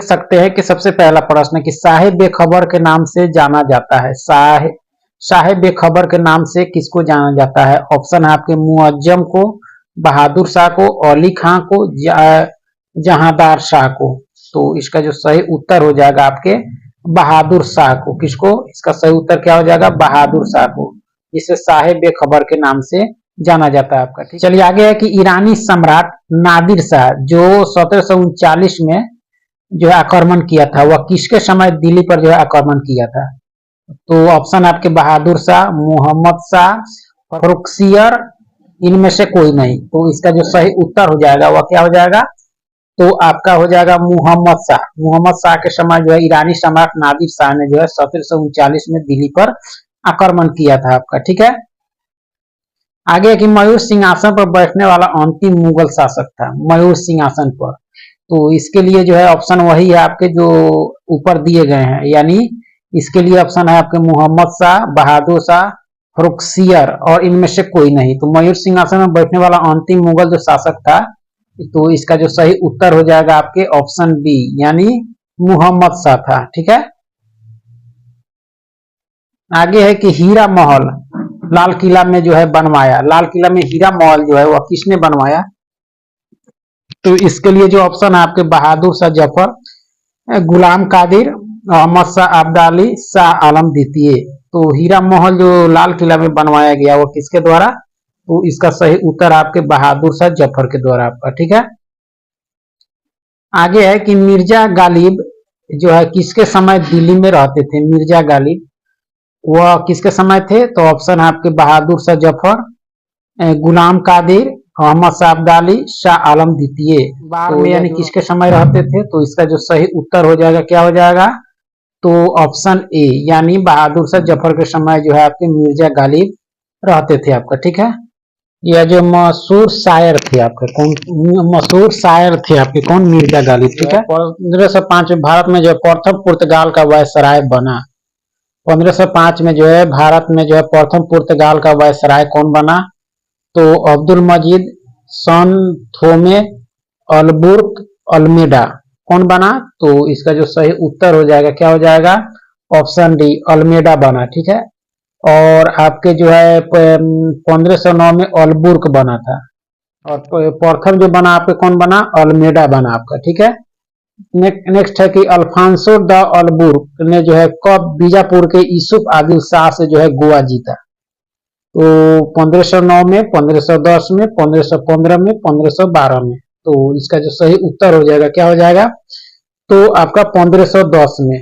देख सकते हैं कि सबसे पहला प्रश्न कि साहिब बेखबर के नाम से जाना जाता है। साहिब बेखबर के नाम से किसको जाना जाता है? ऑप्शन है आपके मुअज्जम को, बहादुर शाह को, अली खां को, जहांदार शाह को। तो इसका जो सही उत्तर हो जाएगा आपके बहादुर शाह को। किसको? इसका सही उत्तर क्या हो जाएगा? बहादुर शाह को, जिसे साहिब बेखबर के नाम से जाना जाता है आपका। ठीक, चलिए आगे है कि ईरानी सम्राट नादिर शाह जो 1739 में जो है आक्रमण किया था, वह किसके समय दिल्ली पर जो है आक्रमण किया था? तो ऑप्शन आपके बहादुर शाह, मोहम्मद शाह, फर्रुखसियर, इनमें से कोई नहीं। तो इसका जो सही उत्तर हो जाएगा वह क्या हो जाएगा? तो आपका हो जाएगा मोहम्मद शाह। मोहम्मद शाह के समय जो है ईरानी सम्राट नादिर शाह ने जो है 1739 में दिल्ली पर आक्रमण किया था आपका। ठीक है, आगे कि मयूर सिंहासन पर बैठने वाला अंतिम मुगल शासक था, मयूर सिंहासन पर। तो इसके लिए जो है ऑप्शन वही है आपके जो ऊपर दिए गए हैं, यानी इसके लिए ऑप्शन है आपके मोहम्मद शाह, बहादुर शाह, फर्रुखसियर और इनमें से कोई नहीं। तो मयूर सिंहासन में बैठने वाला अंतिम मुगल जो शासक था, तो इसका जो सही उत्तर हो जाएगा आपके ऑप्शन बी, यानी मोहम्मद शाह था। ठीक है, आगे है कि हीरा महल लाल किला में जो है बनवाया, लाल किला में हीरा महल जो है वह किसने बनवाया? तो इसके लिए जो ऑप्शन है आपके बहादुर शाह जफर, गुलाम कादिर, अहमद शाह अब्दाली, शाह आलम द्वितीय। तो हीरा महल जो लाल किला में बनवाया गया वो किसके द्वारा? तो इसका सही उत्तर आपके बहादुर शाह जफर के द्वारा आपका। ठीक है, आगे है कि मिर्जा गालिब जो है किसके समय दिल्ली में रहते थे? मिर्जा गालिब वह किसके समय थे? तो ऑप्शन है आपके बहादुर शाह जफर, गुलाम कादिर, अहमद शाह अब्दाली, शाह आलम द्वितीय। बार में यानी किसके समय रहते थे? तो इसका जो सही उत्तर हो जाएगा क्या हो जाएगा? तो ऑप्शन ए, यानी बहादुर शाह जफर के समय जो है आपके मिर्जा गालिब रहते थे आपका। ठीक है, यह जो मशहूर शायर थे आपके कौन? मशहूर शायर थे आपके कौन? मिर्जा गालिब। ठीक है, 1505 में भारत में जो प्रथम पुर्तगाल का वायसराय बना। 1505 में जो है भारत में जो है प्रथम पुर्तगाल का वायसराय कौन बना? तो अब्दुल मजीद सन थोमे अलबुर्क अल्मेडा कौन बना? तो इसका जो सही उत्तर हो जाएगा क्या हो जाएगा? ऑप्शन डी, अल्मेडा बना। ठीक है, और आपके जो है 1509 में अलबुर्क बना था, और प्रथम जो बना आपके कौन बना? अल्मेडा बना आपका। ठीक है, नेक्स्ट है कि अल्फांसो द अलबुर्क ने जो है कब बीजापुर के यूसुफ आदिल शाह से जो है गोवा जीता? तो 1509 में, 1510 में, 1515 में, 1512 में। तो इसका जो सही उत्तर हो जाएगा क्या हो जाएगा? तो आपका 1510 में।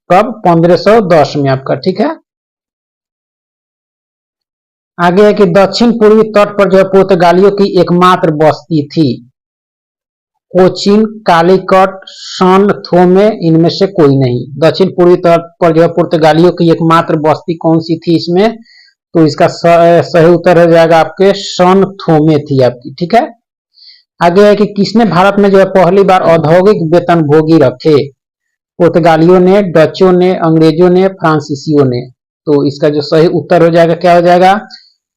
कब? 1510 में आपका। ठीक है, आगे है कि दक्षिण पूर्वी तट पर जो है पुर्तगालियों की एकमात्र बस्ती थी। कोचीन, कालीकट, सन थोमे, इनमें से कोई नहीं। दक्षिण पूर्वी तट पर जो है पुर्तगालियों की एकमात्र बस्ती कौन सी थी इसमें? तो इसका सही उत्तर हो जाएगा आपके सन थोमे थी आपकी। ठीक है, आगे है कि किसने भारत में जो है पहली बार औद्योगिक वेतन भोगी रखे? पुर्तगालियों ने, डचों ने, अंग्रेजों ने, फ्रांसीसियों ने। तो इसका जो सही उत्तर हो जाएगा क्या हो जाएगा?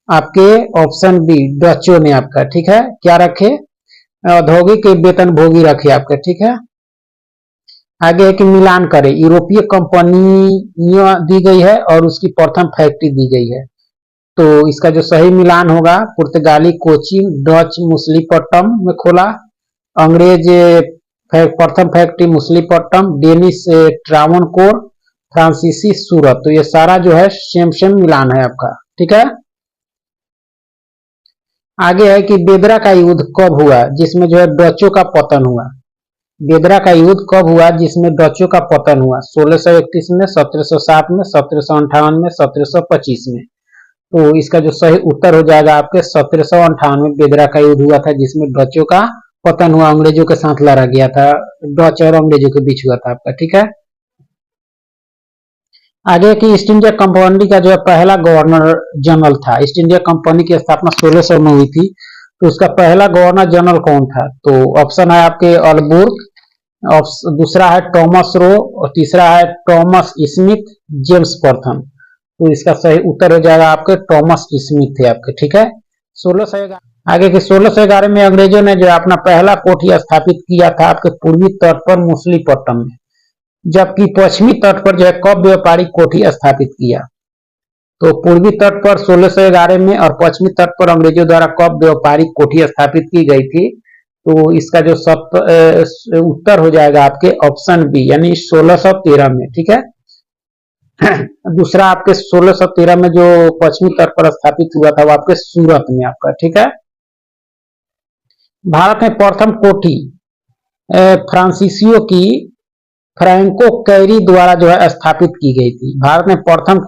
आपके ऑप्शन बी, डचों ने आपका। ठीक है, क्या रखे? औद्योगिक वेतन भोगी रखे आपके। ठीक है, आगे है कि मिलान करें, यूरोपीय कंपनी दी गई है और उसकी प्रथम फैक्ट्री दी गई है। तो इसका जो सही मिलान होगा, पुर्तगाली कोचीन, डच मुसलीपट्टम में खोला, अंग्रेज प्रथम फैक्ट्री मुसलीपट्टम, डेनिश ट्रावनकोर, फ्रांसीसी सूरत। तो ये सारा जो है सेम सेम मिलान है आपका। ठीक है, आगे है कि बेदरा का युद्ध कब हुआ जिसमें जो है डचों का पतन हुआ? बेदरा का युद्ध कब हुआ जिसमें डचों का पतन हुआ? 1631 में, 1707 में, 1758 में, 1725 में। तो इसका जो सही उत्तर हो जाएगा आपके 1758 में बेदरा का युद्ध हुआ था, जिसमें डचों का पतन हुआ, अंग्रेजों के साथ लड़ा गया था, डच और अंग्रेजों के बीच हुआ था आपका। ठीक है, आगे की ईस्ट इंडिया कंपनी का जो है पहला गवर्नर जनरल था। ईस्ट इंडिया कंपनी की स्थापना 1600 में हुई थी, तो उसका पहला गवर्नर जनरल कौन था? तो ऑप्शन है आपके अलबुर्क, दूसरा है टॉमस रो, और तीसरा है टॉमस स्मिथ, जेम्स प्रथम। तो इसका सही उत्तर हो जाएगा आपके टॉमस स्मिथ थे आपके। ठीक है, 1611 आगे के 1611 में अंग्रेजों ने जो अपना पहला कोठी स्थापित किया था आपके पूर्वी तट पर मुसलीपट्टनम में, जबकि पश्चिमी तट पर जो है कब व्यापारी कोठी स्थापित किया। तो पूर्वी तट पर 1611 में और पश्चिमी तट पर अंग्रेजों द्वारा कब व्यापारिक कोठी स्थापित की गई थी। तो इसका जो उत्तर हो जाएगा आपके ऑप्शन बी, यानी 1613 में। ठीक है। दूसरा आपके 1613 में जो पश्चिमी तट पर स्थापित हुआ था वो आपके सूरत में आपका। ठीक है। भारत में प्रथम कोठी फ्रांसीसियों की फ्रैंको कैरी द्वारा जो है स्थापित की गई थी। भारत में प्रथम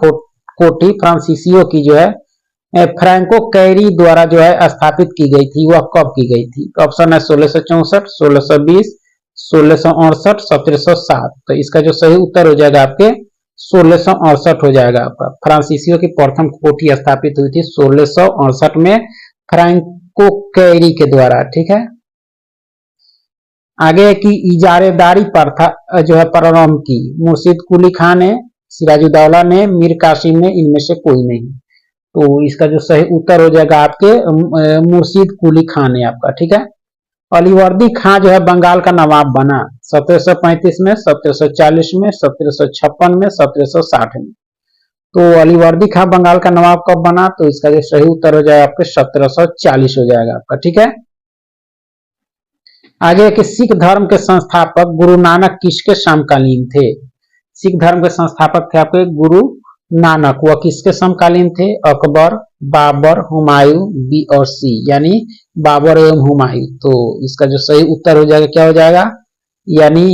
कोठी फ्रांसीसियों की जो है फ्रैंको कैरी द्वारा जो है स्थापित की गई थी, वह कब की गई थी। तो ऑप्शन है 1664, 1620, 1668, 1707। तो इसका जो सही उत्तर हो जाएगा आपके 1668 हो जाएगा आपका। फ्रांसीसियों की प्रथम कोठी स्थापित हुई थी 1668 में फ्रैंको कैरी के द्वारा। ठीक है। आगे की इजारेदारी प्रथा जो है प्रारंभ की मुर्शिद कुली खान ने, सिराजुद्दौला ने, मीर कासिम ने, इनमें से कोई नहीं। तो इसका जो सही उत्तर हो जाएगा आपके मुर्शिद कुली खान है आपका। ठीक है। अलीवर्दी खां जो है बंगाल का नवाब बना 1735 में, 1740 में, 1756 में, 1760 में। तो अलीवर्दी खां बंगाल का नवाब कब बना। तो इसका जो सही उत्तर हो जाएगा आपके 1740 हो जाएगा आपका। ठीक है। आगे के सिख धर्म के संस्थापक गुरु नानक किसके समकालीन थे। सिख धर्म के संस्थापक थे आपके गुरु नानक, वह किसके समकालीन थे। अकबर, बाबर, हुमायूं, बी और सी, यानी बाबर एवं हुमायूं। तो इसका जो सही उत्तर हो जाएगा क्या हो जाएगा, यानी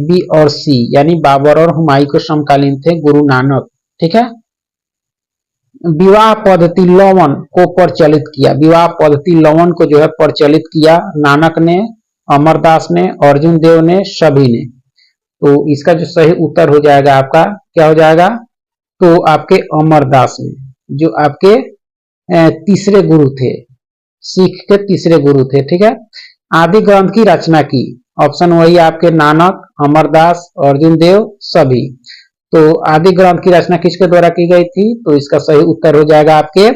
बी और सी, यानी बाबर और हुमायूं के समकालीन थे गुरु नानक। ठीक है। विवाह पद्धति लवन को प्रचलित किया। विवाह पद्धति लवन को जो है प्रचलित किया नानक ने, अमरदास ने, अर्जुन देव ने, सभी ने। तो इसका जो सही उत्तर हो जाएगा आपका क्या हो जाएगा, तो आपके अमरदास ने, जो आपके तीसरे गुरु थे, सिख के तीसरे गुरु थे। ठीक है। आदि ग्रंथ की रचना की। ऑप्शन वही आपके नानक, अमरदास, अर्जुन देव, सभी। तो आदि ग्रंथ की रचना किसके द्वारा की गई थी। तो इसका सही उत्तर हो जाएगा आपके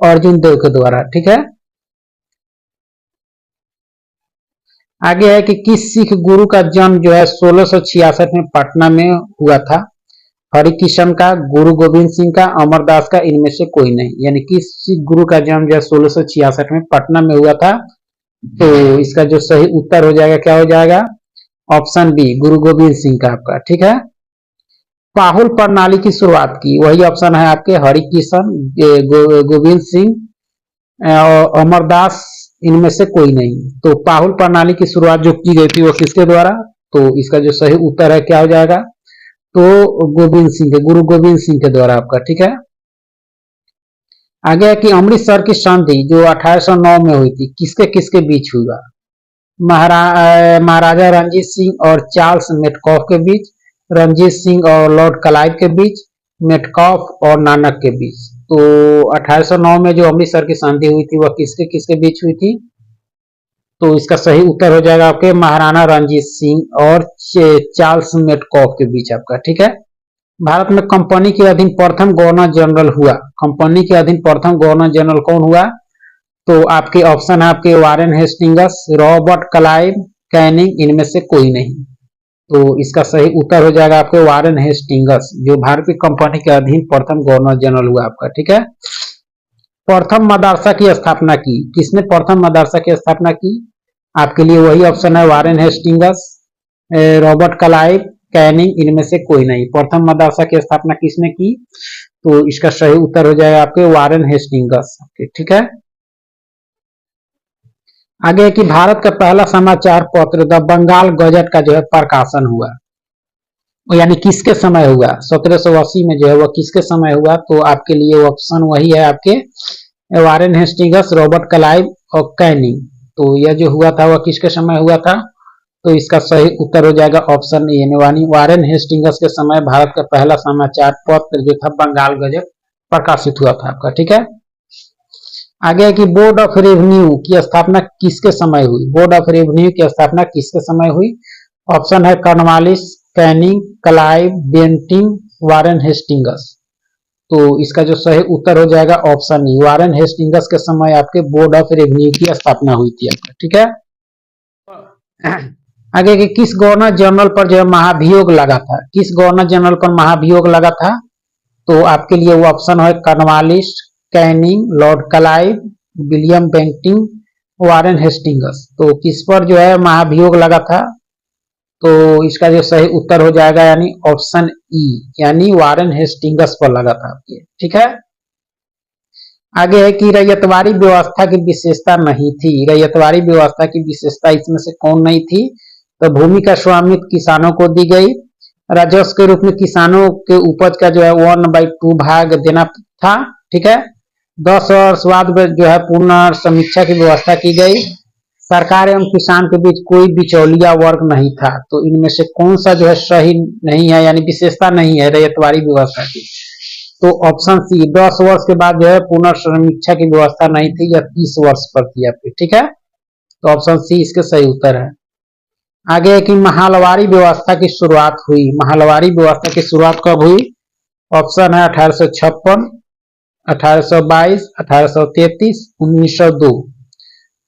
अर्जुन देव के द्वारा। ठीक है। आगे है कि किस सिख गुरु का जन्म जो है 1666 में पटना में हुआ था। हरिकिशन का, गुरु गोविंद सिंह का, अमरदास का, इनमें से कोई नहीं। यानी किस सिख गुरु का जन्म जो है 1666 में पटना में हुआ था। तो इसका जो सही उत्तर हो जाएगा क्या हो जाएगा, ऑप्शन बी, गुरु गोविंद सिंह का आपका। ठीक है। पाहुल प्रणाली की शुरुआत की, वही ऑप्शन है आपके हरिकिशन, गोविंद सिंह और अमरदास, इनमें से कोई नहीं। तो पाहुल प्रणाली की शुरुआत जो की गई थी वो किसके द्वारा। तो इसका जो सही उत्तर है क्या हो जाएगा, तो गोविंद सिंह के, गुरु गोविंद सिंह के द्वारा आपका। ठीक है। आगे है कि अमृतसर की संधि जो 1809 में हुई थी किसके किसके बीच हुआ। महाराजा रंजीत सिंह और चार्ल्स मेटकॉफ के बीच, रंजीत सिंह और लॉर्ड क्लाइव के बीच, मेटकॉफ और नानक के बीच। तो 1809 में जो अमृतसर की संधि हुई थी वह किसके किसके बीच हुई थी। तो इसका सही उत्तर हो जाएगा आपके महाराणा रंजीत सिंह और चार्ल्स मेटकॉफ के बीच आपका। ठीक है। भारत में कंपनी के अधीन प्रथम गवर्नर जनरल हुआ। कंपनी के अधीन प्रथम गवर्नर जनरल कौन हुआ। तो आपके ऑप्शन है आपके Warren Hastings, Robert Clive, Canning, इनमें से कोई नहीं। तो इसका सही उत्तर हो जाएगा आपके वारेन हेस्टिंग्स, जो भारतीय कंपनी के अधीन प्रथम गवर्नर जनरल हुआ आपका। ठीक है। प्रथम मदरसा की स्थापना की, किसने प्रथम मदरसा की स्थापना की। आपके लिए वही ऑप्शन है Warren Hastings, Robert Clive, Canning, इनमें से कोई नहीं। प्रथम मदरसा की स्थापना किसने की। तो इसका सही उत्तर हो जाएगा आपके वारेन हेस्टिंग्स। ठीक है। आगे कि भारत का पहला समाचार पत्र द बंगाल गजट का जो है प्रकाशन हुआ, यानी किसके समय हुआ। 1780 में जो है वह किसके समय हुआ। तो आपके लिए ऑप्शन वही है आपके वारेन हेस्टिंग्स, रॉबर्ट क्लाइव और कैनिंग। तो यह जो हुआ था वह किसके समय हुआ था। तो इसका सही उत्तर हो जाएगा ऑप्शन ए, यानी वारेन हेस्टिंग्स के समय भारत का पहला समाचार पत्र जो था बंगाल गजट प्रकाशित हुआ था आपका। ठीक है। आगे कि बोर्ड ऑफ रेवेन्यू की स्थापना किसके समय हुई। बोर्ड ऑफ रेवेन्यू की स्थापना किसके समय हुई। ऑप्शन है Cornwallis, Canning, Clive, Bentinck, Warren Hastings. तो इसका जो सही उत्तर हो जाएगा ऑप्शन ई, वारेन हेस्टिंग्स के समय आपके बोर्ड ऑफ रेवेन्यू की स्थापना हुई थी आपका। ठीक है, आगे कि किस गवर्नर जनरल पर जो है महाभियोग लगा था, किस गवर्नर जनरल पर महाभियोग लगा था, तो आपके लिए वो ऑप्शन है Cornwallis, Canning, Lord Clive, William Bentinck, Warren Hastings. तो किस पर जो है महाभियोग लगा था, तो इसका जो सही उत्तर हो जाएगा यानी ऑप्शन ई, यानी वारेन हेस्टिंग्स पर लगा था आपके। ठीक है, आगे है कि रैयतवाड़ी व्यवस्था की विशेषता नहीं थी, रैयतवाड़ी व्यवस्था की विशेषता इसमें से कौन नहीं थी, तो भूमि का स्वामित्व किसानों को दी गई, राजस्व के रूप में किसानों के उपज का जो है 1/2 भाग देना था। ठीक है, 10 वर्ष बाद जो है पूर्ण समीक्षा की व्यवस्था की गई, सरकार एवं किसान के बीच कोई बिचौलिया वर्ग नहीं था। तो इनमें से कौन सा जो है सही नहीं है, यानी विशेषता नहीं है रैयतवाड़ी व्यवस्था की, तो ऑप्शन सी, 10 वर्ष के बाद जो है पुनर्समीक्षा की व्यवस्था नहीं थी, या 30 वर्ष पर थी आपकी। ठीक है, तो ऑप्शन सी इसके सही उत्तर है। आगे है कि महालवाड़ी व्यवस्था की शुरुआत हुई, महालवाड़ी व्यवस्था की शुरुआत कब हुई, ऑप्शन है 1856, 1822, 1833, 1902।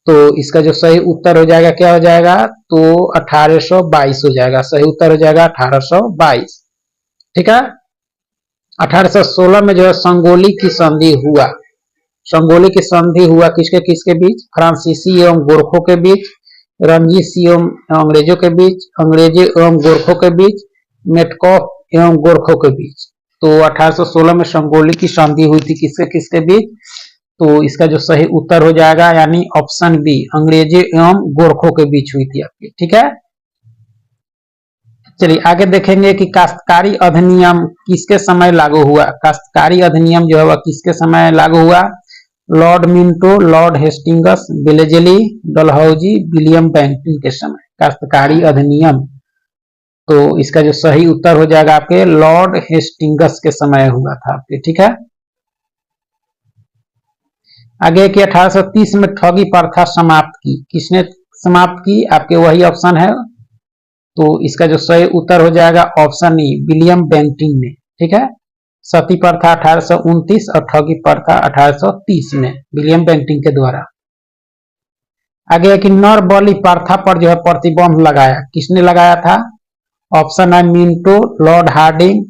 तो इसका जो सही उत्तर हो जाएगा क्या हो जाएगा, तो 1822 हो जाएगा, सही उत्तर हो जाएगा 1822। ठीक है, 1816 में जो है संगोली की संधि हुआ, संगोली की संधि हुआ किसके किसके बीच, फ्रांसीसी एवं गोरखों के बीच, रंजीसी एवं अंग्रेजों के बीच, अंग्रेजी एवं गोरखों के बीच, मेटकॉफ एवं गोरखों के बीच। तो 1816 में संगोली की संधि हुई थी किसके किसके बीच, तो इसका जो सही उत्तर हो जाएगा यानी ऑप्शन बी, अंग्रेजी एवं गोरखों के बीच हुई थी आपकी। ठीक है, चलिए आगे देखेंगे कि काश्तकारी अधिनियम किसके समय लागू हुआ, काश्तकारी अधिनियम जो है वह किसके समय लागू हुआ, लॉर्ड मिंटो, लॉर्ड हेस्टिंग्स, बेलेजली, डलहौजी, विलियम बेंटिंग के समय काश्तकारी अधिनियम। तो इसका जो सही उत्तर हो जाएगा आपके लॉर्ड हेस्टिंग्स के समय हुआ था आपके। ठीक है, आगे कि 1830 में ठगी प्रथा समाप्त की, किसने समाप्त की, आपके वही ऑप्शन है, तो इसका जो सही उत्तर हो जाएगा ऑप्शन ई, विलियम बेंटिंग ने। ठीक है, सती प्रथा 1829 और ठगी प्रथा 1830 में विलियम बेंटिंग के द्वारा। आगे है कि नर बलि प्रथा पर जो है प्रतिबंध लगाया, किसने लगाया था, ऑप्शन है Minto, Lord Hardinge,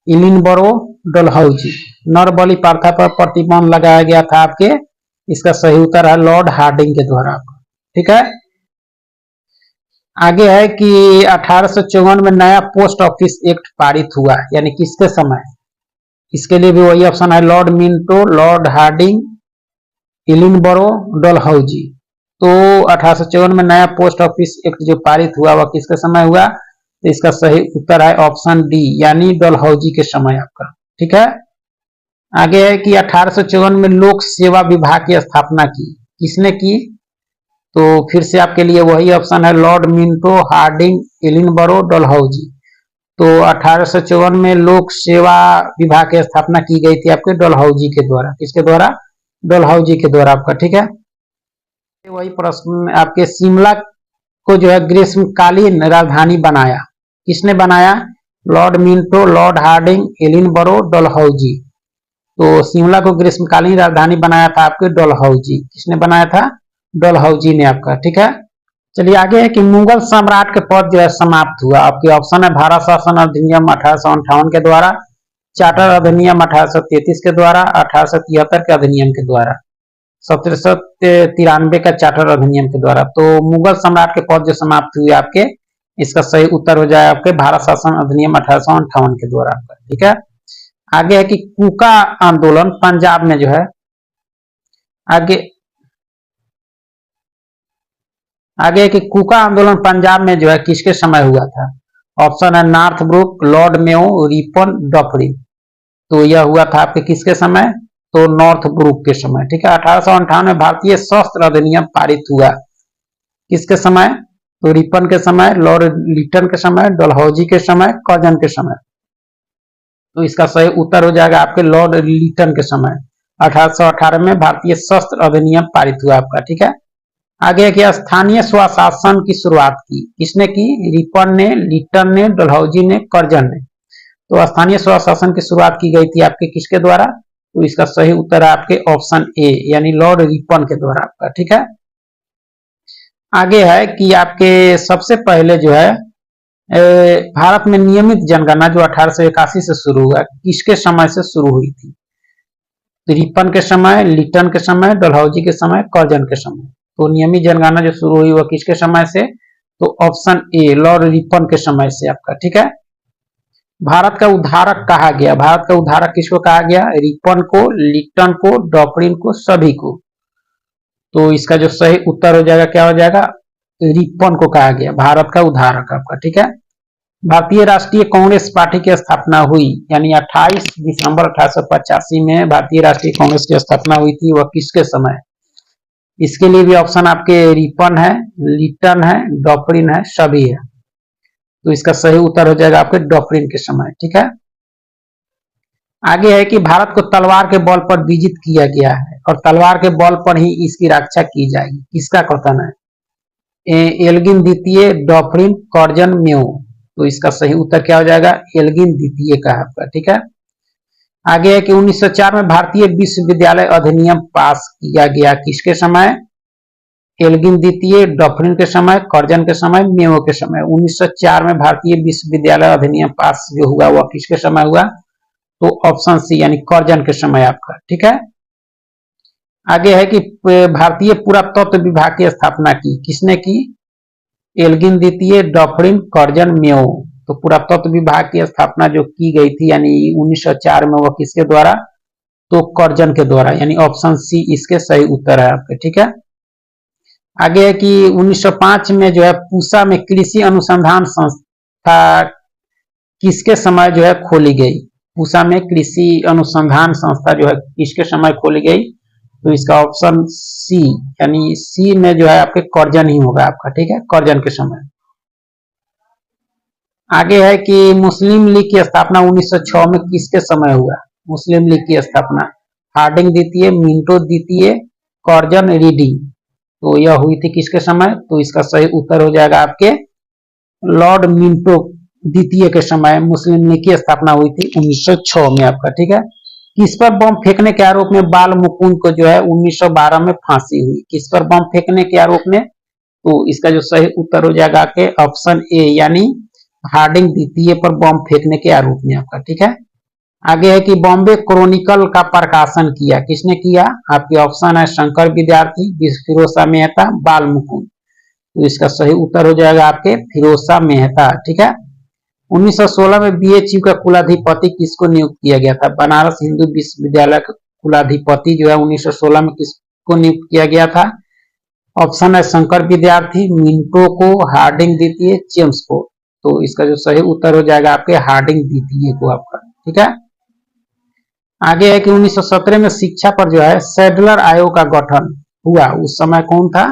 Ellenborough, Dalhousie. नर बलि प्रथा पर प्रतिबंध लगाया गया था आपके, इसका सही उत्तर है लॉर्ड हार्डिंग के द्वारा। ठीक है, आगे है कि 1854 में नया पोस्ट ऑफिस एक्ट पारित हुआ, यानी किसके समय, इसके लिए भी वही ऑप्शन है Lord Minto, Lord Hardinge, Ellenborough, Dalhousie. तो 1854 में नया पोस्ट ऑफिस एक्ट जो पारित हुआ वह किसके समय हुआ, तो इसका सही उत्तर है ऑप्शन डी, यानी डलहौजी के समय आपका। ठीक है, आगे है कि 1854 में लोक सेवा विभाग की स्थापना की, किसने की, तो फिर से आपके लिए वही ऑप्शन है Lord Minto, Hardinge, Ellenborough, Dalhousie. तो 1854 में लोक सेवा विभाग की स्थापना की गई थी आपके डलहौजी के द्वारा, किसके द्वारा, डलहौजी के द्वारा आपका। ठीक है, वही प्रश्न आपके शिमला को जो है ग्रीष्मकालीन राजधानी बनाया, किसने बनाया, Lord Minto, Lord Hardinge, Ellenborough, Dalhousie. तो शिमला को ग्रीष्मकालीन राजधानी बनाया था आपके डलहौजी, किसने बनाया था, डलहौजी ने आपका। ठीक है, चलिए आगे है कि मुगल सम्राट के पद जो है समाप्त हुआ, आपके ऑप्शन है भारत शासन अधिनियम 1858 के द्वारा, चार्टर अधिनियम 1833 के द्वारा, 1873 के अधिनियम के द्वारा, 1793 का चार्टर अधिनियम के द्वारा। तो मुगल सम्राट के पद जो समाप्त हुए आपके, इसका सही उत्तर हो जाए आपके भारत शासन अधिनियम 1858 के द्वारा आपका। ठीक है, आगे है कि कूका आंदोलन पंजाब में जो है, आगे है कि कूका आंदोलन पंजाब में जो है किसके समय हुआ था, ऑप्शन है Northbrook, Lord Mayo, Ripon, Dufferin. तो यह हुआ था आपके किसके समय, तो नॉर्थ ब्रुक के समय। ठीक है, 1858 में भारतीय शस्त्र अधिनियम पारित हुआ, किसके समय, तो रिपन के समय, लॉर्ड लिटन के समय, डलहौजी के समय, कर्जन के समय। तो इसका सही उत्तर हो जाएगा आपके लॉर्ड लिटन के समय, 1818 में भारतीय शस्त्र अधिनियम पारित हुआ आपका। ठीक है, आगे कि स्थानीय स्वशासन की शुरुआत की, किसने की, रिपन ने, लिटन ने, डलहौजी ने, कर्जन ने। तो स्थानीय स्वशासन की शुरुआत की गई थी आपके किसके द्वारा? तो इसका सही उत्तर है आपके ऑप्शन ए यानी लॉर्ड रिपन के द्वारा आपका। ठीक है, आगे है कि आपके सबसे पहले जो है भारत में नियमित जनगणना जो 1881 से शुरू हुआ, किसके समय से शुरू हुई थी? रिपन के समय, लिटन के समय, डलहौजी के समय, कर्जन के समय। तो नियमित जनगणना जो शुरू हुई वह किसके समय से? तो ऑप्शन ए लॉर्ड रिपन के समय से आपका। ठीक है, भारत का उद्धारक कहा गया, भारत का उद्धारक किसको कहा गया? रिपन को, लिटन को, डॉफरिन को, सभी को। तो इसका जो सही उत्तर हो जाएगा क्या हो जाएगा? रिपन को कहा गया भारत का उद्धारक आपका। ठीक है, भारतीय राष्ट्रीय कांग्रेस पार्टी की स्थापना हुई यानी 28 दिसंबर 1885 में भारतीय राष्ट्रीय कांग्रेस की स्थापना हुई थी, वह किसके समय? इसके लिए भी ऑप्शन आपके रिपन है, लिटन है, डॉफरिन है, सभी है। तो इसका सही उत्तर हो जाएगा आपके डॉफरिन के समय। ठीक है, आगे है कि भारत को तलवार के बल पर विजित किया गया है और तलवार के बल पर ही इसकी रक्षा की जाएगी, किसका कथन है? एल्गिन द्वितीय, डॉफरिन, कर्जन, मेयो। तो इसका सही उत्तर क्या हो जाएगा? एल्गिन द्वितीय का आपका। ठीक है, आगे है कि 1904 में भारतीय विश्वविद्यालय अधिनियम पास किया गया, किसके समय? एल्गिन द्वितीय, डॉफरिन के समय, कर्जन के समय, मेयो के समय। 1904 में भारतीय विश्वविद्यालय अधिनियम पास जो हुआ वह किसके समय हुआ? तो ऑप्शन सी यानी कर्जन के समय आपका। ठीक है, आगे है कि भारतीय पुरातत्व विभाग की स्थापना की, किसने की? एल्गिन द्वितीय, डॉफरिन, कर्जन, मेयो। तो पुरातत्व विभाग की स्थापना जो की गई थी यानी 1904 में, वह किसके द्वारा? तो कर्जन के द्वारा यानी ऑप्शन सी इसके सही उत्तर है आपके। ठीक है, आगे है कि 1905 में जो है पूसा में कृषि अनुसंधान संस्था किसके समय जो है खोली गई? पूसा में कृषि अनुसंधान संस्था जो है किसके समय खोली गई? तो इसका ऑप्शन सी यानी सी में जो है आपके कर्जन ही होगा आपका। ठीक है, कर्जन के समय। आगे है कि मुस्लिम लीग की स्थापना 1906 में किसके समय हुआ? मुस्लिम लीग की स्थापना हार्डिंग द्वितीय, मिंटो द्वितीय, कर्जन, रीडिंग। तो यह हुई थी किसके समय? तो इसका सही उत्तर हो जाएगा आपके लॉर्ड मिंटो द्वितीय के समय मुस्लिम लीग की स्थापना हुई थी 1906 में आपका। ठीक है, किस पर बम फेंकने के आरोप में बाल मुकुंद को जो है 1912 में फांसी हुई? किस पर बम फेंकने के आरोप में? तो इसका जो सही उत्तर हो जाएगा आपके ऑप्शन ए यानी हार्डिंग द्वितीय पर बम फेंकने के आरोप में आपका। ठीक है, आगे है कि बॉम्बे क्रॉनिकल का प्रकाशन किया, किसने किया? आपके ऑप्शन है शंकर विद्यार्थी, फिरोजा मेहता, बाल मुकुंद। तो इसका सही उत्तर हो जाएगा आपके फिरोजा मेहता। ठीक है, 1916 में बीएचयू का कुलाधिपति किसको नियुक्त किया गया था? बनारस हिंदू विश्वविद्यालय का कुलाधिपति जो है 1916 में किसको नियुक्त किया गया था? ऑप्शन है शंकर विद्यार्थी, मिंटो को, हार्डिंग द्वितीय, जेम्स को। तो इसका जो सही उत्तर हो जाएगा आपके हार्डिंग द्वितीय को आपका। ठीक है, आगे है कि 1917 में शिक्षा पर जो है सैडलर आयोग का गठन हुआ, उस समय कौन था?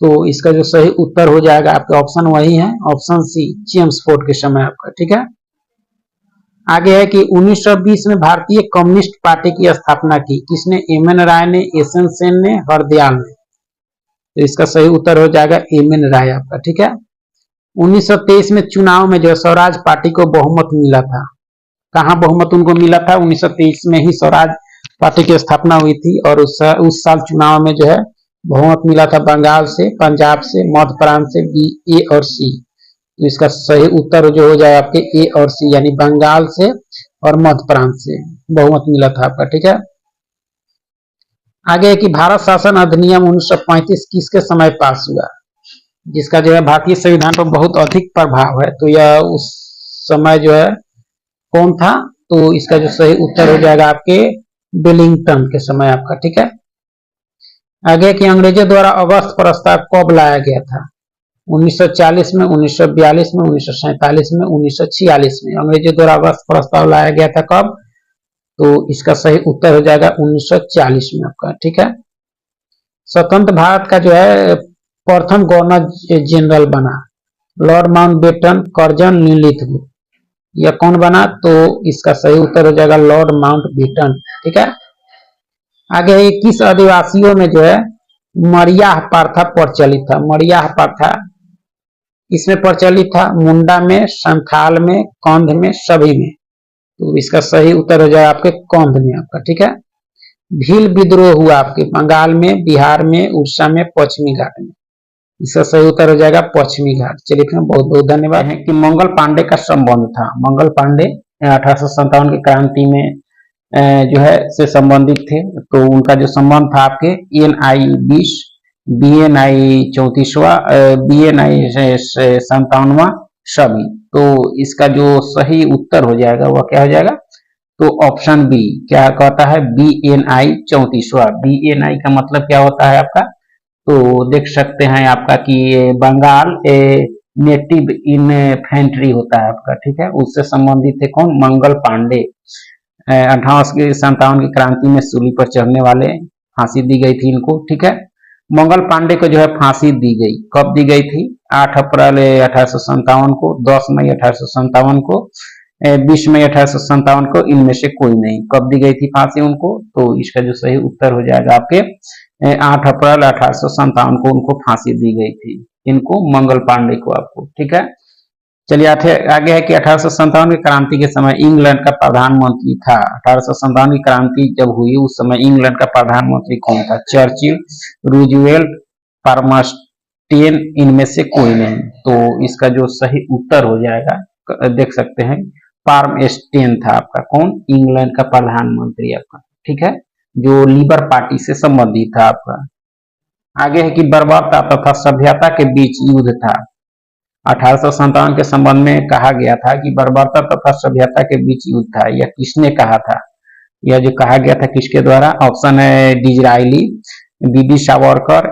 तो इसका जो सही उत्तर हो जाएगा आपके ऑप्शन वही है ऑप्शन सी चेम्सफोर्ड के समय आपका। ठीक है, आगे है कि 1920 में भारतीय कम्युनिस्ट पार्टी की स्थापना की, किसने? एम.एन. राय ने, एस.एन. सेन ने, हरदयाल ने। तो इसका सही उत्तर हो जाएगा एम.एन. राय आपका। ठीक है, 1923 में चुनाव में जो स्वराज पार्टी को बहुमत मिला था, कहां बहुमत उनको मिला था? 1923 में ही स्वराज पार्टी की स्थापना हुई थी और उस साल चुनाव में जो है बहुमत मिला था बंगाल से, पंजाब से, मध्य प्रांत से, बी, ए और सी। तो इसका सही उत्तर जो हो जाए आपके ए और सी यानी बंगाल से और मध्य प्रांत से बहुमत मिला था आपका। ठीक है, आगे है कि भारत शासन अधिनियम 1935 किसके समय पास हुआ, जिसका जो है भारतीय संविधान पर बहुत अधिक प्रभाव है? तो यह उस समय जो है कौन था? तो इसका जो सही उत्तर हो जाएगा आपके वेलिंगटन के समय आपका। ठीक है, आगे कि अंग्रेजों द्वारा अगस्त प्रस्ताव कब लाया गया था? 1940 में, 1942 में, 1947 में, 1946 में। अंग्रेजों द्वारा अगस्त प्रस्ताव लाया गया था कब? तो इसका सही उत्तर हो जाएगा 1940 में आपका। ठीक है, स्वतंत्र भारत का जो है प्रथम गवर्नर जनरल बना लॉर्ड माउंटबेटन, कर्जन, लिलिथगो। यह कौन बना? तो इसका सही उत्तर हो जाएगा लॉर्ड माउंटबेटन। ठीक है, आगे किस आदिवासियों में जो है मरियाह प्रथा प्रचलित था? मरियाह प्रथा इसमें प्रचलित था मुंडा में, संथाल में, कंध में, सभी में। तो इसका सही उत्तर हो जाएगा आपके कौंध में आपका, ठीक है। भील विद्रोह हुआ आपके बंगाल में, बिहार में, उड़ीसा में, पश्चिमी घाट में। इसका सही उत्तर हो जाएगा पश्चिमी घाट। चलिए फिर बहुत बहुत धन्यवाद। है कि मंगल पांडे का संबंध था, मंगल पांडे 1857 की क्रांति में जो है से संबंधित थे। तो उनका जो संबंध था आपके NI 20, BNI 34वां, BNI 57वां सभी। तो इसका जो सही उत्तर हो जाएगा वह क्या हो जाएगा, तो ऑप्शन बी क्या कहता है, BNI 34वां। BNI का मतलब क्या होता है आपका, तो देख सकते हैं आपका कि बंगाल नेटिव इन्फेंट्री होता है आपका, ठीक है। उससे संबंधित थे कौन, मंगल पांडे। 1857 की क्रांति में सूली पर चढ़ने वाले, फांसी दी गई थी इनको, ठीक है। मंगल पांडे को जो है फांसी दी गई, कब दी गई थी, 8 अप्रैल 1857 को, 10 मई 1857 को, 20 मई 1857 को, इनमें से कोई नहीं। कब दी गई थी फांसी उनको, तो इसका जो सही उत्तर हो जाएगा आपके 8 अप्रैल 1857 को उनको फांसी दी गई थी, इनको मंगल पांडे को आपको, ठीक है। चलिए आगे है कि 1857 की क्रांति के समय इंग्लैंड का प्रधानमंत्री था। 1857 की क्रांति जब हुई उस समय इंग्लैंड का प्रधानमंत्री कौन था, चर्चिल, रूजवेल्ट, पाल्मस्टीन, इनमें से कोई नहीं। तो इसका जो सही उत्तर हो जाएगा, देख सकते हैं पाल्मस्टीन था आपका, कौन, इंग्लैंड का प्रधानमंत्री आपका, ठीक है, जो लिबर पार्टी से संबंधित था आपका। आगे है कि बर्बरता तथा सभ्यता के बीच युद्ध था। 1857 के संबंध में कहा गया था कि बर्बरता तथा सभ्यता के बीच युद्ध था। यह किसने कहा था, यह जो कहा गया था किसके द्वारा, ऑप्शन है Disraeli, BD Savarkar,